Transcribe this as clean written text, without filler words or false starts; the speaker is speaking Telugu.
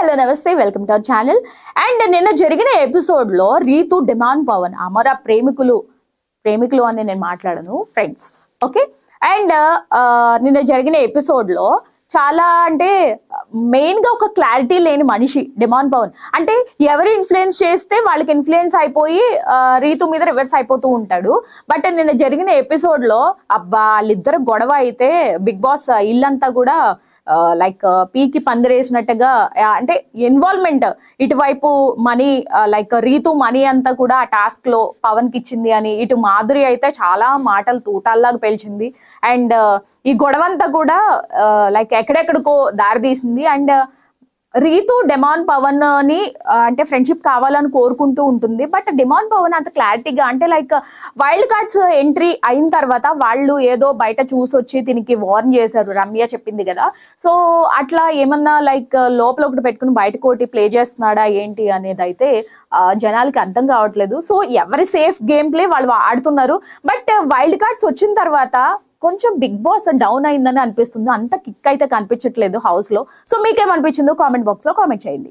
హలో నమస్తే welcome to our channel. And నిన్న జరిగిన ఎపిసోడ్ లో రీతు డిమాండ్ పవన్ అమర ప్రేమికులు అని నేను మాట్లాడను, ఫ్రెండ్స్. ఓకే. అండ్ నిన్న జరిగిన ఎపిసోడ్ లో చాలా అంటే మెయిన్ గా ఒక క్లారిటీ లేని మనిషి డిమాండ్ పవన్. అంటే ఎవరు ఇన్ఫ్లుయెన్స్ చేస్తే వాళ్ళకి ఇన్ఫ్లుయెన్స్ అయిపోయి రీతు మీద రివర్స్ అయిపోతూ ఉంటాడు. బట్ నిన్న జరిగిన ఎపిసోడ్ లో అబ్బా వాళ్ళిద్దరు గొడవ అయితే బిగ్ బాస్ ఇల్లంతా కూడా లైక్ పీకి పందిరేసినట్టుగా, అంటే ఇన్వాల్వ్మెంట్ ఇటువైపు మనీ, లైక్ రీతు మనీ అంతా కూడా ఆ టాస్క్ లో పవన్ కి ఇచ్చింది అని, ఇటు మాధురి అయితే చాలా మాటలు తూటాల్లాగా పేల్చింది. అండ్ ఈ గొడవ అంతా కూడా లైక్ ఎక్కడెక్కడికో దారి తీసింది. అండ్ రీతు డిమాండ్ పవన్ ని అంటే ఫ్రెండ్షిప్ కావాలని కోరుకుంటూ ఉంటుంది. బట్ డిమాండ్ పవన్ అంత క్లారిటీగా, అంటే లైక్ వైల్డ్ కార్డ్స్ ఎంట్రీ అయిన తర్వాత వాళ్ళు ఏదో బయట చూసొచ్చి దీనికి వార్న్ చేశారు, రమ్య చెప్పింది కదా. సో అట్లా ఏమన్నా లైక్ లోపల ఒకటి పెట్టుకుని బయటకు ఒకటి ప్లే చేస్తున్నాడా ఏంటి అనేది అయితే జనాలకి అర్థం కావట్లేదు. సో ఎవరి సేఫ్ గేమ్ ప్లే వాళ్ళు ఆడుతున్నారు. బట్ వైల్డ్ కార్డ్స్ వచ్చిన తర్వాత కొంచెం బిగ్ బాస్ డౌన్ అయిందని అనిపిస్తుంది. అంత కిక్ అయితే కనిపించట్లేదు హౌస్ లో. సో మీకేమనిపించిందో కామెంట్ బాక్స్ లో కామెంట్ చేయండి.